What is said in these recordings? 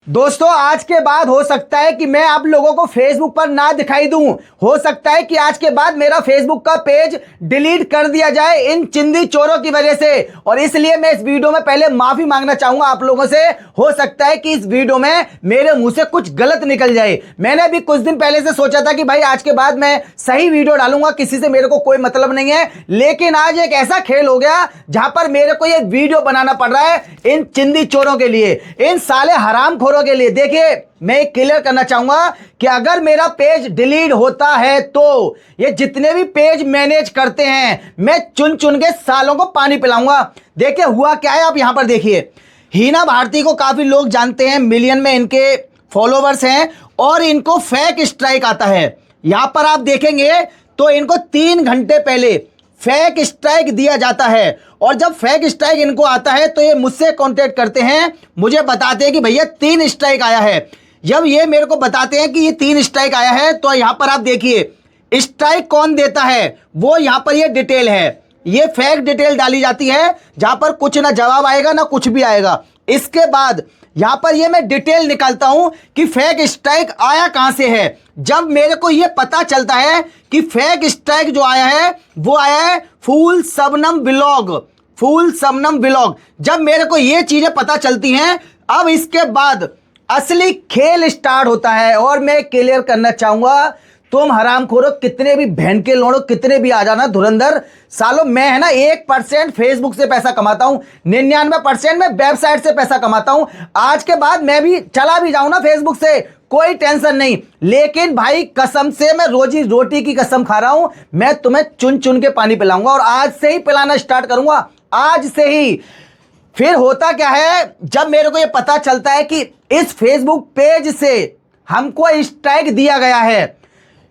दोस्तों आज के बाद हो सकता है कि मैं आप लोगों को फेसबुक पर ना दिखाई दूं। हो सकता है कि आज के बाद मेरा फेसबुक का पेज डिलीट कर दिया जाए इन चिंदी चोरों की वजह से। और इसलिए मैं इस वीडियो में पहले माफी मांगना चाहूंगा आप लोगों से। हो सकता है कि इस वीडियो में मेरे मुंह से कुछ गलत निकल जाए। मैंने भी कुछ दिन पहले से सोचा था कि भाई आज के बाद मैं सही वीडियो डालूंगा, किसी से मेरे को कोई मतलब नहीं है। लेकिन आज एक ऐसा खेल हो गया जहां पर मेरे को ये वीडियो बनाना पड़ रहा है इन चिंदी चोरों के लिए, इन साले हराम के लिए। देखिए मैं क्लियर करना चाहूंगा कि अगर मेरा पेज डिलीट होता है तो ये जितने भी पेज मैनेज करते हैं मैं चुन चुन के सालों को पानी पिलाऊंगा। देखिए हुआ क्या है, आप यहां पर देखिए हीना भारती को काफी लोग जानते हैं, मिलियन में इनके फॉलोवर्स हैं और इनको फेक स्ट्राइक आता है। यहां पर आप देखेंगे तो इनको 3 घंटे पहले फेक स्ट्राइक दिया जाता है और जब फेक स्ट्राइक इनको आता है तो ये मुझसे कांटेक्ट करते हैं, मुझे बताते हैं कि भैया 3 स्ट्राइक आया है। जब ये मेरे को बताते हैं कि ये 3 स्ट्राइक आया है तो यहां पर आप देखिए स्ट्राइक कौन देता है, वो यहां पर ये डिटेल है। ये फेक डिटेल डाली जाती है जहां पर कुछ ना जवाब आएगा ना कुछ भी आएगा। इसके बाद यहां पर ये मैं डिटेल निकालता हूं कि फेक स्ट्राइक आया कहां से है। जब मेरे को ये पता चलता है कि फेक स्ट्राइक जो आया है वो आया है फूल शबनम व्लॉग, फूल शबनम व्लॉग। जब मेरे को ये चीजें पता चलती हैं अब इसके बाद असली खेल स्टार्ट होता है। और मैं क्लियर करना चाहूंगा, तुम हरामखोरो कितने भी बहन के लोड़ो कितने भी आ जाना धुरंधर सालों, मैं है ना 1% फेसबुक से पैसा कमाता हूं, 99% मैं वेबसाइट से पैसा कमाता हूं। आज के बाद मैं भी चला भी जाऊं ना फेसबुक से, कोई टेंशन नहीं। लेकिन भाई कसम से मैं रोजी रोटी की कसम खा रहा हूं, मैं तुम्हें चुन चुन के पानी पिलाऊंगा और आज से ही पिलाना स्टार्ट करूंगा, आज से ही। फिर होता क्या है, जब मेरे को ये पता चलता है कि इस फेसबुक पेज से हमको स्ट्राइक दिया गया है,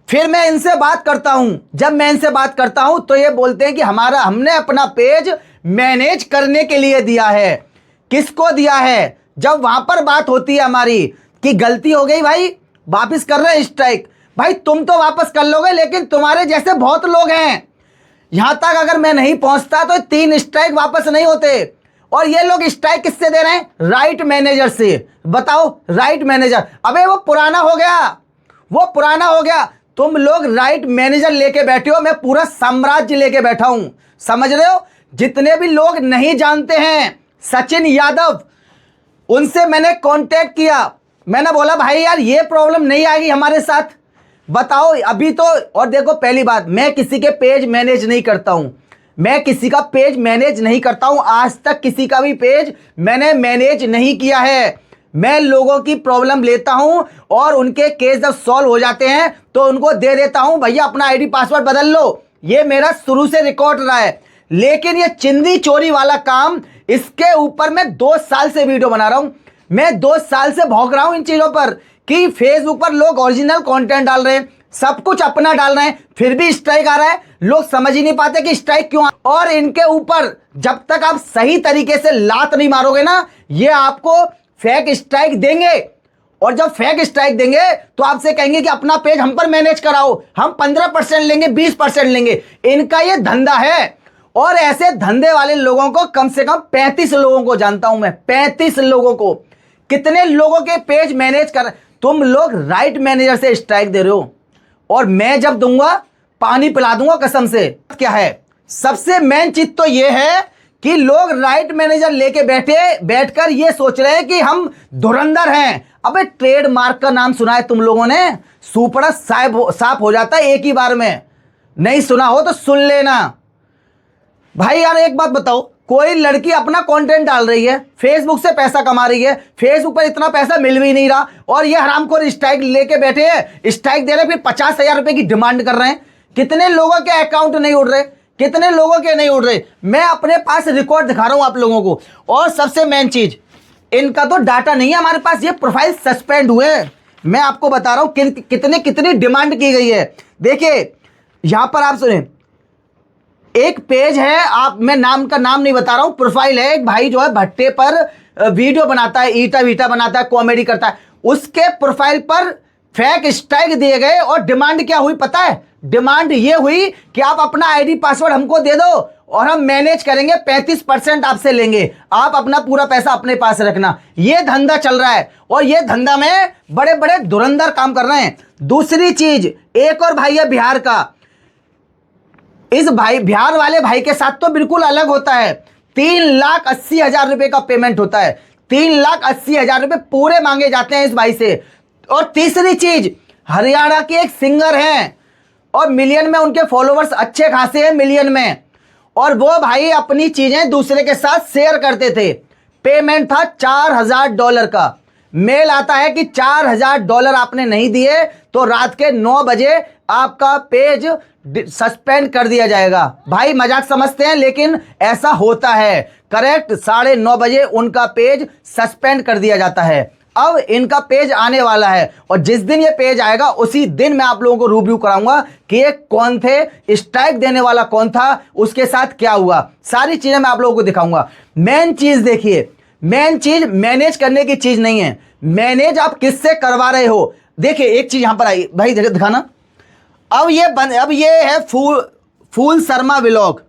फिर मैं इनसे बात करता हूं। जब मैं इनसे बात करता हूं तो ये बोलते हैं कि हमने अपना पेज मैनेज करने के लिए दिया है। किसको दिया है? जब वहां पर बात होती है हमारी कि गलती हो गई भाई, वापस कर रहे हैं स्ट्राइक, भाई तुम तो वापस कर लोगे लेकिन तुम्हारे जैसे बहुत लोग हैं। यहां तक अगर मैं नहीं पहुंचता तो 3 स्ट्राइक वापस नहीं होते। और ये लोग स्ट्राइक किससे दे रहे हैं? राइट मैनेजर से। बताओ, राइट मैनेजर, अबे वो पुराना हो गया, वो पुराना हो गया। तुम लोग राइट मैनेजर लेके बैठे हो, मैं पूरा साम्राज्य लेके बैठा हूं, समझ रहे हो? जितने भी लोग नहीं जानते हैं सचिन यादव, उनसे मैंने कांटेक्ट किया। मैंने बोला भाई यार ये प्रॉब्लम नहीं आएगी हमारे साथ, बताओ अभी तो। और देखो पहली बात, मैं किसी के पेज मैनेज नहीं करता हूं, मैं किसी का पेज मैनेज नहीं करता हूं। आज तक किसी का भी पेज मैंने मैनेज नहीं किया है। मैं लोगों की प्रॉब्लम लेता हूं और उनके केस जब सॉल्व हो जाते हैं तो उनको दे देता हूं, भैया अपना आईडी पासवर्ड बदल लो। ये मेरा शुरू से रिकॉर्ड रहा है। लेकिन ये चिंदी चोरी वाला काम, इसके ऊपर मैं 2 साल से वीडियो बना रहा हूं। मैं 2 साल से भौंक रहा हूं इन चीजों पर कि फेसबुक पर लोग ओरिजिनल कंटेंट डाल रहे हैं, सब कुछ अपना डाल रहे हैं, फिर भी स्ट्राइक आ रहा है। लोग समझ ही नहीं पाते कि स्ट्राइक क्यों और इनके ऊपर जब तक आप सही तरीके से लात नहीं मारोगे ना, ये आपको फेक स्ट्राइक देंगे। और जब फेक स्ट्राइक देंगे तो आपसे कहेंगे कि अपना पेज हम पर मैनेज कराओ, हम 15% लेंगे, 20% लेंगे। इनका ये धंधा है। और ऐसे धंधे वाले लोगों को कम से कम 35 लोगों को जानता हूं मैं, 35 लोगों को। कितने लोगों के पेज मैनेज कर, तुम लोग राइट मैनेजर से स्ट्राइक दे रहे हो और मैं जब दूंगा पानी पिला दूंगा कसम से। क्या है सबसे मेन चीज तो ये है कि लोग राइट मैनेजर लेके बैठकर ये सोच रहे हैं कि हम धुरंधर हैं। अबे ट्रेडमार्क का नाम सुना है तुम लोगों ने? सुपड़ा साफ हो जाता है एक ही बार में। नहीं सुना हो तो सुन लेना। भाई यार एक बात बताओ, कोई लड़की अपना कंटेंट डाल रही है, फेसबुक से पैसा कमा रही है, फेसबुक पर इतना पैसा मिल भी नहीं रहा और ये हरामखोर स्ट्राइक लेके बैठे हैं, स्ट्राइक दे रहे, फिर 50,000 रुपए की डिमांड कर रहे हैं। कितने लोगों के अकाउंट नहीं उड़ रहे, कितने लोगों के नहीं उड़ रहे। मैं अपने पास रिकॉर्ड दिखा रहा हूं आप लोगों को। और सबसे मेन चीज, इनका तो डाटा नहीं है हमारे पास, ये प्रोफाइल सस्पेंड हुए। मैं आपको बता रहा हूं कितनी डिमांड की गई है। देखिए यहां पर आप सुने, एक पेज है, मैं नाम का नाम नहीं बता रहा हूं, प्रोफाइल है, एक भाई जो है भट्टे पर वीडियो बनाता है, ईटा वीटा बनाता है, कॉमेडी करता है, उसके प्रोफाइल पर फेक स्ट्राइक दिए गए। और डिमांड क्या हुई पता है? डिमांड ये हुई कि आप अपना आईडी पासवर्ड हमको दे दो और हम मैनेज करेंगे, 35% आपसे लेंगे, आप अपना पूरा पैसा अपने पास रखना। ये धंधा चल रहा है और ये धंधा में बड़े बड़े धुरंधर काम कर रहे हैं। दूसरी चीज, एक और भाई है बिहार का, इस भाई बिहार वाले भाई के साथ तो बिल्कुल अलग होता है। 3,80,000 रुपए का पेमेंट होता है, 3,80,000 रुपए पूरे मांगे जाते हैं इस भाई से। और तीसरी चीज, हरियाणा के एक सिंगर हैं और मिलियन में उनके फॉलोवर्स अच्छे खासे हैं, मिलियन में, और वो भाई अपनी चीजें दूसरे के साथ शेयर करते थे। पेमेंट था $4,000 का। मेल आता है कि $4,000 आपने नहीं दिए तो रात के 9 बजे आपका पेज सस्पेंड कर दिया जाएगा। भाई मजाक समझते हैं लेकिन ऐसा होता है। करेक्ट 9:30 बजे उनका पेज सस्पेंड कर दिया जाता है। अब इनका पेज आने वाला है और जिस दिन ये पेज आएगा उसी दिन मैं आप लोगों को रूबरू कराऊंगा कि ये कौन थे, स्ट्राइक देने वाला कौन था, उसके साथ क्या हुआ, सारी चीजें मैं आप लोगों को दिखाऊंगा। मेन चीज देखिए, मेन चीज मैनेज करने की चीज नहीं है, मैनेज आप किससे करवा रहे हो। देखिए एक चीज यहां पर आई भाई, दिखाना। अब ये है फूल शर्मा व्लॉग।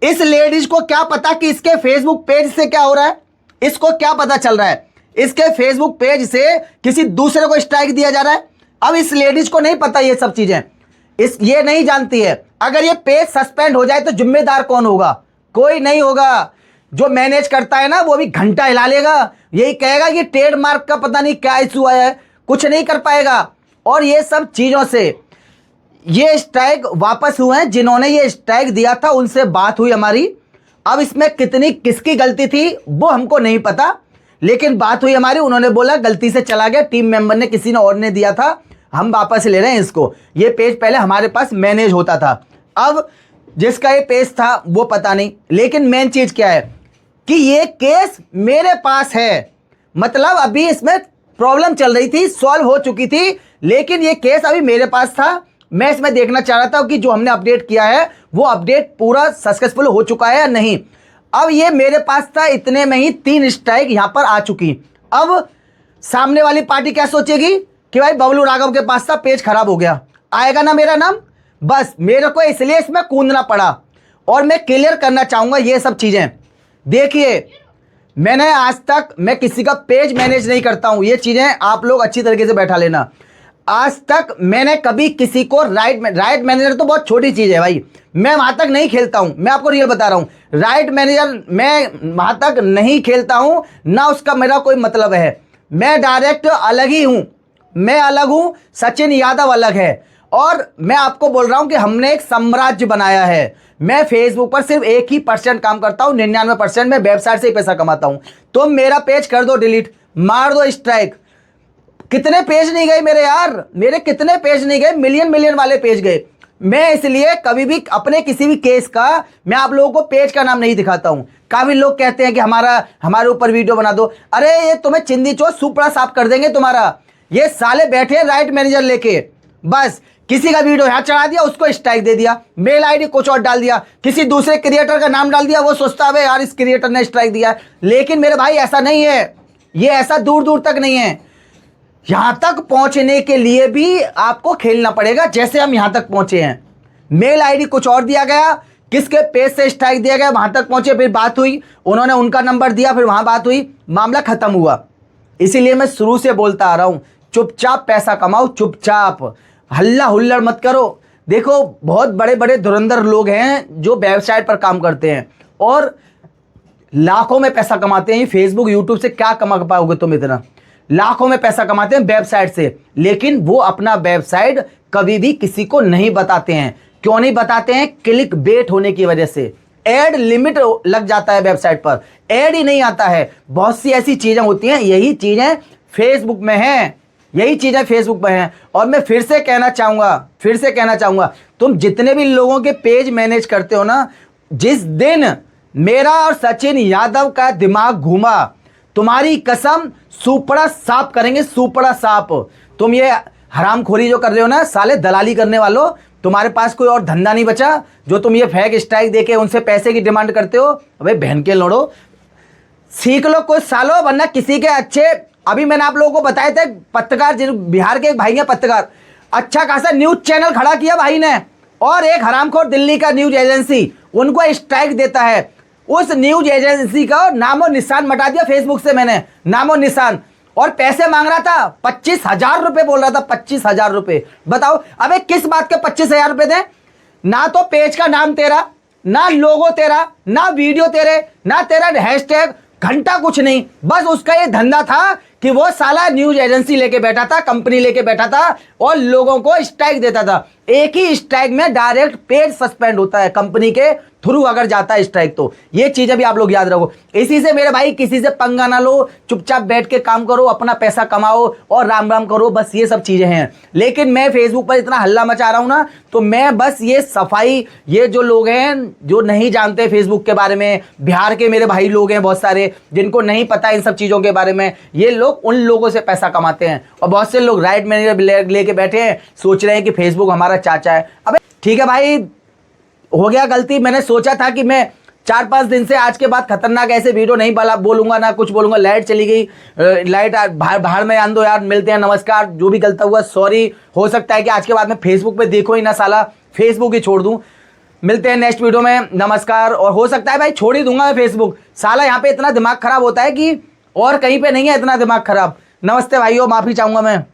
इस लेडीज को क्या पता कि इसके फेसबुक पेज से क्या हो रहा है, इसको क्या पता चल रहा है इसके फेसबुक पेज से किसी दूसरे को स्ट्राइक दिया जा रहा है। अब इस लेडीज को नहीं पता ये सब चीजें, ये नहीं जानती है। अगर ये पेज सस्पेंड हो जाए तो जिम्मेदार कौन होगा? कोई नहीं होगा। जो मैनेज करता है ना वो भी घंटा हिला लेगा, यही कहेगा कि ट्रेडमार्क का पता नहीं क्या इशू आया है, कुछ नहीं कर पाएगा। और ये सब चीजों से ये स्ट्राइक वापस हुए हैं, जिन्होंने ये स्ट्राइक दिया था उनसे बात हुई हमारी। अब इसमें कितनी किसकी गलती थी वो हमको नहीं पता, लेकिन बात हुई हमारी। उन्होंने बोला गलती से चला गया, टीम मेंबर ने किसी ने और ने दिया था, हम वापस ले रहे हैं इसको। ये पेज पहले हमारे पास मैनेज होता था, अब जिसका ये पेज था वो पता नहीं। लेकिन मेन चीज क्या है कि ये केस मेरे पास है, मतलब अभी इसमें प्रॉब्लम चल रही थी, सॉल्व हो चुकी थी, लेकिन ये केस अभी मेरे पास था। मैं इसमें देखना चाह रहा था कि जो हमने अपडेट किया है वो अपडेट पूरा सक्सेसफुल हो चुका है या नहीं। अब ये मेरे पास था, इतने में ही 3 स्ट्राइक यहां पर आ चुकी। अब सामने वाली पार्टी क्या सोचेगी कि भाई बबलू राघव के पास था, पेज खराब हो गया, आएगा ना मेरा नाम। बस मेरे को इसलिए इसमें कूदना पड़ा और मैं क्लियर करना चाहूंगा ये सब चीजें। देखिए मैंने आज तक, मैं किसी का पेज मैनेज नहीं करता हूं, ये चीजें आप लोग अच्छी तरीके से बैठा लेना। आज तक मैंने कभी किसी को राइट मैनेजर तो बहुत छोटी चीज है भाई, मैं वहां तक नहीं खेलता हूं, मैं आपको रियल बता रहा हूं। राइट मैनेजर मैं वहां तक नहीं खेलता हूं, ना उसका मेरा कोई मतलब है। मैं डायरेक्ट अलग ही हूं, मैं अलग हूं, सचिन यादव अलग है। और मैं आपको बोल रहा हूं कि हमने एक साम्राज्य बनाया है। मैं फेसबुक पर सिर्फ 1% काम करता हूं, 99% मैं वेबसाइट से ही पैसा कमाता हूं। तुम मेरा पेज कर दो डिलीट, मार दो स्ट्राइक। कितने पेज नहीं गए मेरे यार, मेरे कितने पेज नहीं गए, मिलियन वाले पेज गए। मैं इसलिए कभी भी अपने किसी भी केस का मैं आप लोगों को पेज का नाम नहीं दिखाता हूं। काफी लोग कहते हैं कि हमारे ऊपर वीडियो बना दो, अरे ये तुम्हें चिंदी चो सुपड़ा साफ कर देंगे तुम्हारा। ये साले बैठे हैं राइट मैनेजर लेके, बस किसी का वीडियो यहाँ चढ़ा दिया, उसको स्ट्राइक दे दिया, मेल आईडी कुछ और डाल दिया, किसी दूसरे क्रिएटर का नाम डाल दिया, वो सोचता है यार इस क्रिएटर ने स्ट्राइक दिया। लेकिन मेरे भाई ऐसा नहीं है, ये ऐसा दूर दूर तक नहीं है। यहां तक पहुंचने के लिए भी आपको खेलना पड़ेगा जैसे हम यहां तक पहुंचे हैं। मेल आईडी कुछ और दिया गया, किसके पेज से स्ट्राइक दिया गया, वहां तक पहुंचे, फिर बात हुई, उन्होंने उनका नंबर दिया, फिर वहां बात हुई, मामला खत्म हुआ। इसीलिए मैं शुरू से बोलता आ रहा हूं, चुपचाप पैसा कमाओ, चुपचाप हल्ला हुल्लड़ मत करो। देखो बहुत बड़े बड़े धुरंधर लोग हैं जो वेबसाइट पर काम करते हैं और लाखों में पैसा कमाते हैं। फेसबुक यूट्यूब से क्या कमा पाओगे तुम, इतना लाखों में पैसा कमाते हैं वेबसाइट से, लेकिन वो अपना वेबसाइट कभी भी किसी को नहीं बताते हैं। क्यों नहीं बताते हैं? क्लिक बेट होने की वजह से। एड लिमिट लग जाता है वेबसाइट पर, एड ही नहीं आता है। बहुत सी ऐसी चीजें होती हैं, यही चीजें फेसबुक में हैं, यही चीजें फेसबुक में हैं। और मैं फिर से कहना चाहूंगा, तुम जितने भी लोगों के पेज मैनेज करते हो ना, जिस दिन मेरा और सचिन यादव का दिमाग घूमा, तुम्हारी कसम सुपड़ा साफ करेंगे, सुपड़ा साफ। तुम ये हरामखोरी जो कर रहे हो ना, साले दलाली करने वालों, तुम्हारे पास कोई और धंधा नहीं बचा जो तुम ये फेक स्ट्राइक देके उनसे पैसे की डिमांड करते हो। अबे बहन के लोड़ो, सीख लो कुछ सालों, वरना किसी के अच्छे, अभी मैंने आप लोगों को बताए थे पत्रकार, बिहार के एक भाई हैं पत्रकार, अच्छा खासा न्यूज चैनल खड़ा किया भाई ने, और एक हरामखोर दिल्ली का न्यूज एजेंसी, उनको स्ट्राइक देता है। उस न्यूज एजेंसी का नामो निशान मिटा दिया फेसबुक से मैंने, नामो निशान। और पैसे मांग रहा था, 25,000 रुपए बोल रहा था, 25,000 रुपए। बताओ अबे किस बात के 25,000 रुपए दे? ना तो पेज का नाम तेरा, ना लोगो तेरा, ना वीडियो तेरे, ना तेरा हैशटैग, घंटा कुछ नहीं। बस उसका ये धंधा था कि वो साला न्यूज एजेंसी लेके बैठा था, कंपनी लेके बैठा था और लोगों को स्ट्राइक देता था। एक ही स्ट्राइक में डायरेक्ट पेज सस्पेंड होता है कंपनी के थ्रू अगर जाता है स्ट्राइक तो। ये चीजें भी आप लोग याद रखो। इसी से मेरे भाई किसी से पंगा ना लो, चुपचाप बैठ के काम करो, अपना पैसा कमाओ और राम राम करो, बस ये सब चीजें हैं। लेकिन मैं फेसबुक पर इतना हल्ला मचा रहा हूं ना, तो मैं बस ये सफाई, ये जो लोग हैं जो नहीं जानते फेसबुक के बारे में, बिहार के मेरे भाई लोग हैं बहुत सारे जिनको नहीं पता इन सब चीजों के बारे में, ये लोग उन लोगों से पैसा कमाते हैं। और बहुत से लोग राइट मैनेजर लेके बैठे हैं, सोच रहे हैं कि फेसबुक हमारा चाचा है। अबे ठीक है भाई, हो गया गलती। मैंने सोचा था कि मैं 4-5 दिन से आज के बाद खतरनाक ऐसे वीडियो नहीं बोलूंगा, ना कुछ बोलूंगा। लाइट चली गई, लाइट बाहर में आन दो यार, मिलते हैं, नमस्कार। जो भी गलत हुआ सॉरी। हो सकता है कि आज के बाद मैं फेसबुक पे देखो ही ना साला, फेसबुक ही छोड़ दूं। मिलते हैं नेक्स्ट वीडियो में, नमस्कार। और हो सकता है भाई छोड़ ही दूंगा मैं फेसबुक, साला यहाँ पे इतना दिमाग खराब होता है कि और कहीं पे नहीं है इतना दिमाग खराब। नमस्ते भाइयों, माफी चाहूंगा मैं।